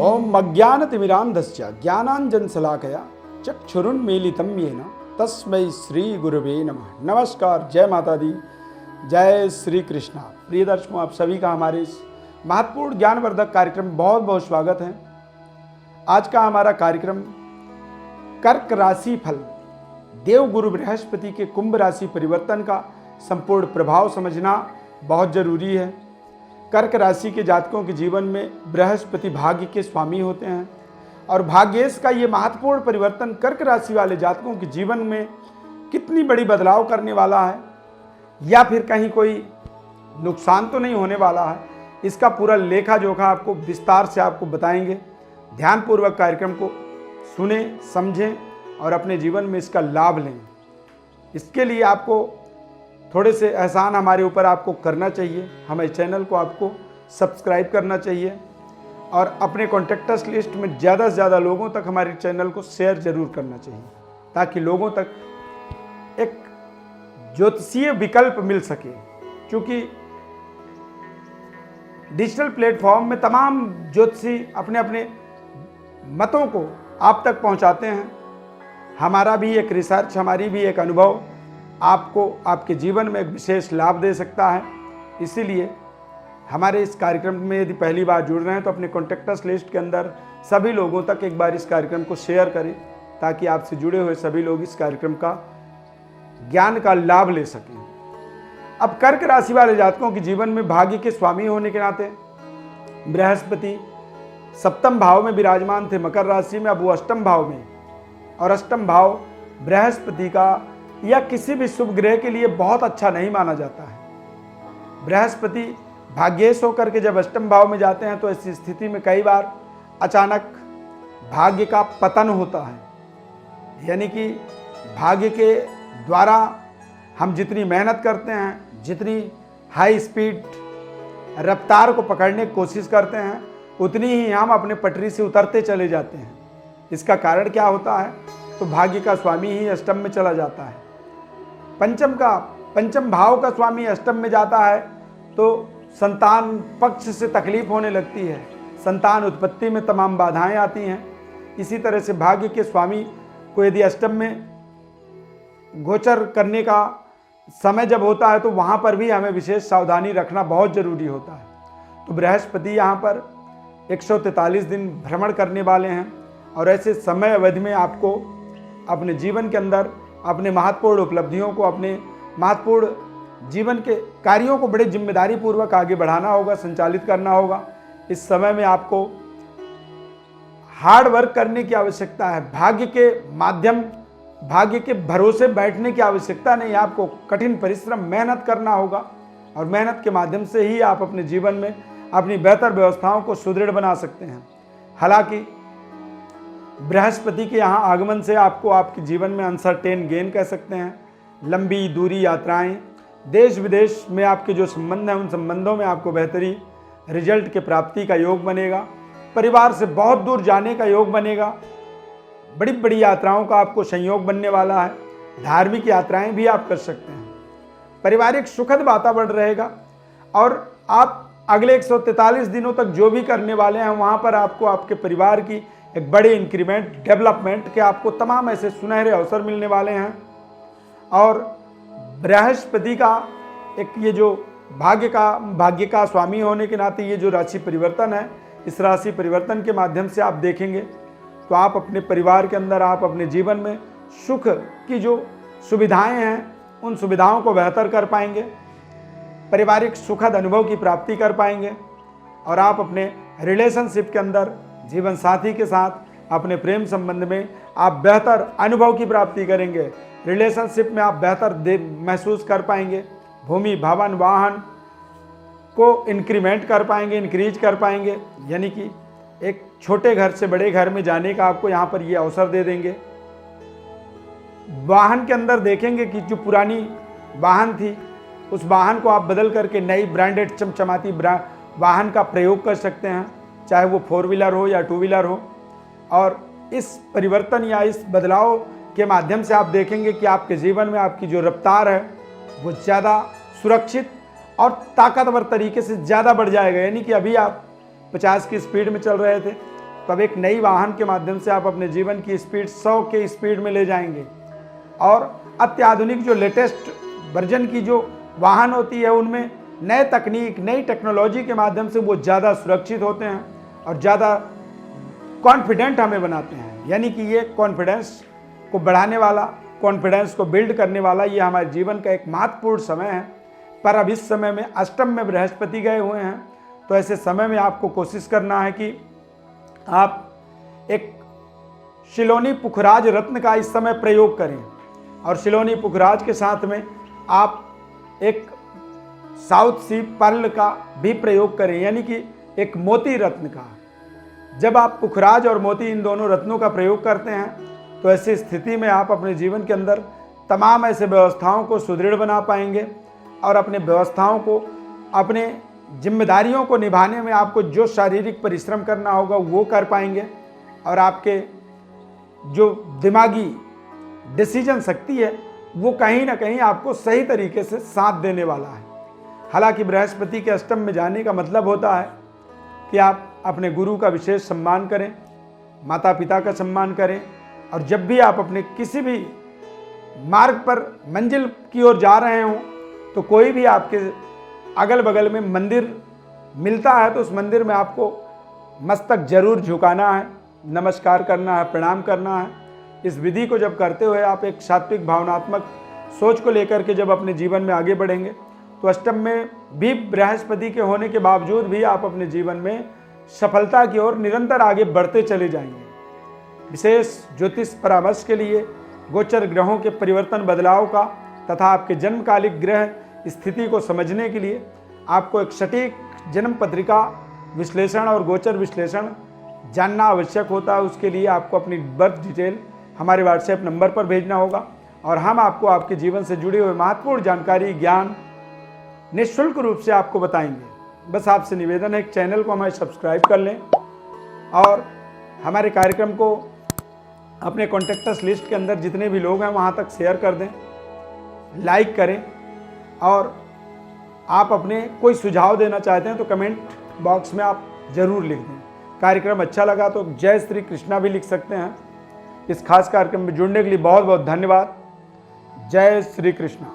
ओम अज्ञानतिमिरान्धस्य ज्ञानाञ्जनशलाकया चक्षुरुन्मीलितं येन तस्मै श्री गुरुवे नमः। नमस्कार, जय माता दी, जय श्री कृष्णा। प्रिय दर्शकों, आप सभी का हमारे इस महत्वपूर्ण ज्ञानवर्धक कार्यक्रम में बहुत बहुत स्वागत है। आज का हमारा कार्यक्रम कर्क राशि फल, देव गुरु बृहस्पति के कुंभ राशि परिवर्तन का संपूर्ण प्रभाव समझना बहुत जरूरी है। कर्क राशि के जातकों के जीवन में बृहस्पति भाग्य के स्वामी होते हैं और भाग्येश का ये महत्वपूर्ण परिवर्तन कर्क राशि वाले जातकों के जीवन में कितनी बड़ी बदलाव करने वाला है या फिर कहीं कोई नुकसान तो नहीं होने वाला है, इसका पूरा लेखा जोखा आपको विस्तार से आपको बताएंगे। ध्यानपूर्वक कार्यक्रम को सुने, समझें और अपने जीवन में इसका लाभ लें। इसके लिए आपको थोड़े से एहसान हमारे ऊपर आपको करना चाहिए। हमारे चैनल को आपको सब्सक्राइब करना चाहिए और अपने कॉन्टैक्टर्स लिस्ट में ज़्यादा से ज़्यादा लोगों तक हमारे चैनल को शेयर जरूर करना चाहिए, ताकि लोगों तक एक ज्योतिषीय विकल्प मिल सके। क्योंकि डिजिटल प्लेटफॉर्म में तमाम ज्योतिषी अपने अपने मतों को आप तक पहुंचाते हैं। हमारा भी एक रिसर्च, हमारी भी एक अनुभव आपको आपके जीवन में एक विशेष लाभ दे सकता है। इसीलिए हमारे इस कार्यक्रम में यदि पहली बार जुड़ रहे हैं तो अपने कॉन्टैक्टर्स लिस्ट के अंदर सभी लोगों तक एक बार इस कार्यक्रम को शेयर करें, ताकि आपसे जुड़े हुए सभी लोग इस कार्यक्रम का ज्ञान का लाभ ले सकें। अब कर्क राशि वाले जातकों के जीवन में भाग्य के स्वामी होने के नाते बृहस्पति सप्तम भाव में विराजमान थे मकर राशि में, अब वो अष्टम भाव में, और अष्टम भाव बृहस्पति का या किसी भी शुभ ग्रह के लिए बहुत अच्छा नहीं माना जाता है। बृहस्पति भाग्येश होकर के जब अष्टम भाव में जाते हैं तो ऐसी स्थिति में कई बार अचानक भाग्य का पतन होता है। यानी कि भाग्य के द्वारा हम जितनी मेहनत करते हैं, जितनी हाई स्पीड रफ्तार को पकड़ने की कोशिश करते हैं, उतनी ही हम अपने पटरी से उतरते चले जाते हैं। इसका कारण क्या होता है? तो भाग्य का स्वामी ही अष्टम में चला जाता है। पंचम भाव का स्वामी अष्टम में जाता है तो संतान पक्ष से तकलीफ होने लगती है, संतान उत्पत्ति में तमाम बाधाएं आती हैं। इसी तरह से भाग्य के स्वामी को यदि अष्टम में गोचर करने का समय जब होता है तो वहाँ पर भी हमें विशेष सावधानी रखना बहुत ज़रूरी होता है। तो बृहस्पति यहाँ पर 143 दिन भ्रमण करने वाले हैं और ऐसे समय अवधि में आपको अपने जीवन के अंदर अपने महत्वपूर्ण उपलब्धियों को, अपने महत्वपूर्ण जीवन के कार्यों को बड़े जिम्मेदारी पूर्वक आगे बढ़ाना होगा, संचालित करना होगा। इस समय में आपको हार्ड वर्क करने की आवश्यकता है। भाग्य के माध्यम, भाग्य के भरोसे बैठने की आवश्यकता नहीं है। आपको कठिन परिश्रम, मेहनत करना होगा और मेहनत के माध्यम से ही आप अपने जीवन में अपनी बेहतर व्यवस्थाओं को सुदृढ़ बना सकते हैं। हालांकि बृहस्पति के यहाँ आगमन से आपको आपके जीवन में अनसर्टेन गेन कह सकते हैं, लंबी दूरी यात्राएं, देश विदेश में आपके जो संबंध हैं उन संबंधों में आपको बेहतरी रिजल्ट के प्राप्ति का योग बनेगा। परिवार से बहुत दूर जाने का योग बनेगा। बड़ी बड़ी यात्राओं का आपको संयोग बनने वाला है। धार्मिक यात्राएं भी आप कर सकते हैं। पारिवारिक सुखद वातावरण रहेगा और आप अगले 143 दिनों तक जो भी करने वाले हैं वहाँ पर आपको आपके परिवार की एक बड़े इंक्रीमेंट, डेवलपमेंट के आपको तमाम ऐसे सुनहरे अवसर मिलने वाले हैं। और बृहस्पति का एक ये जो भाग्य का स्वामी होने के नाते ये जो राशि परिवर्तन है, इस राशि परिवर्तन के माध्यम से आप देखेंगे तो आप अपने परिवार के अंदर, आप अपने जीवन में सुख की जो सुविधाएं हैं उन सुविधाओं को बेहतर कर पाएंगे, पारिवारिक सुखद अनुभव की प्राप्ति कर पाएंगे और आप अपने रिलेशनशिप के अंदर जीवन साथी के साथ अपने प्रेम संबंध में आप बेहतर अनुभव की प्राप्ति करेंगे। रिलेशनशिप में आप बेहतर महसूस कर पाएंगे। भूमि, भवन, वाहन को इंक्रीमेंट कर पाएंगे, इंक्रीज कर पाएंगे। यानी कि एक छोटे घर से बड़े घर में जाने का आपको यहाँ पर ये अवसर दे देंगे। वाहन के अंदर देखेंगे कि जो पुरानी वाहन थी उस वाहन को आप बदल करके नई ब्रांडेड चमचमाती वाहन का प्रयोग कर सकते हैं, चाहे वो 4 व्हीलर हो या 2 व्हीलर हो। और इस परिवर्तन या इस बदलाव के माध्यम से आप देखेंगे कि आपके जीवन में आपकी जो रफ्तार है वो ज़्यादा सुरक्षित और ताकतवर तरीके से ज़्यादा बढ़ जाएगा। यानी कि अभी आप 50 की स्पीड में चल रहे थे तो अब एक नई वाहन के माध्यम से आप अपने जीवन की स्पीड 100 के स्पीड में ले जाएंगे। और अत्याधुनिक जो लेटेस्ट वर्जन की जो वाहन होती है उनमें नए तकनीक, नई टेक्नोलॉजी के माध्यम से वो ज़्यादा सुरक्षित होते हैं और ज़्यादा कॉन्फिडेंट हमें बनाते हैं। यानी कि ये कॉन्फिडेंस को बढ़ाने वाला, कॉन्फिडेंस को बिल्ड करने वाला ये हमारे जीवन का एक महत्वपूर्ण समय है। पर अब इस समय में अष्टम में बृहस्पति गए हुए हैं, तो ऐसे समय में आपको कोशिश करना है कि आप एक शिलोनी पुखराज रत्न का इस समय प्रयोग करें। और शिलोनी पुखराज के साथ में आप एक साउथ सी पर्ल का भी प्रयोग करें, यानी कि एक मोती रत्न का। जब आप पुखराज और मोती इन दोनों रत्नों का प्रयोग करते हैं तो ऐसी स्थिति में आप अपने जीवन के अंदर तमाम ऐसे व्यवस्थाओं को सुदृढ़ बना पाएंगे और अपने व्यवस्थाओं को, अपने जिम्मेदारियों को निभाने में आपको जो शारीरिक परिश्रम करना होगा वो कर पाएंगे। और आपके जो दिमागी डिसीजन शक्ति है वो कहीं ना कहीं आपको सही तरीके से साथ देने वाला है। हालांकि बृहस्पति के अष्टम में जाने का मतलब होता है कि आप अपने गुरु का विशेष सम्मान करें, माता पिता का सम्मान करें। और जब भी आप अपने किसी भी मार्ग पर मंजिल की ओर जा रहे हों तो कोई भी आपके अगल बगल में मंदिर मिलता है तो उस मंदिर में आपको मस्तक जरूर झुकाना है, नमस्कार करना है, प्रणाम करना है। इस विधि को जब करते हुए आप एक सात्विक भावनात्मक सोच को लेकर के जब अपने जीवन में आगे बढ़ेंगे तो अष्टम में भी बृहस्पति के होने के बावजूद भी आप अपने जीवन में सफलता की ओर निरंतर आगे बढ़ते चले जाएंगे। विशेष ज्योतिष परामर्श के लिए गोचर ग्रहों के परिवर्तन बदलाव का तथा आपके जन्मकालिक ग्रह स्थिति को समझने के लिए आपको एक सटीक जन्म पत्रिका विश्लेषण और गोचर विश्लेषण जानना आवश्यक होता है। उसके लिए आपको अपनी बर्थ डिटेल हमारे व्हाट्सएप नंबर पर भेजना होगा और हम आपको आपके जीवन से जुड़े हुए महत्वपूर्ण जानकारी, ज्ञान निःशुल्क रूप से आपको बताएंगे। बस आपसे निवेदन है कि चैनल को हमारे सब्सक्राइब कर लें और हमारे कार्यक्रम को अपने कॉन्टेक्टर्स लिस्ट के अंदर जितने भी लोग हैं वहाँ तक शेयर कर दें, लाइक करें। और आप अपने कोई सुझाव देना चाहते हैं तो कमेंट बॉक्स में आप ज़रूर लिख दें। कार्यक्रम अच्छा लगा तो जय श्री कृष्णा भी लिख सकते हैं। इस खास कार्यक्रम में जुड़ने के लिए बहुत बहुत धन्यवाद। जय श्री कृष्णा।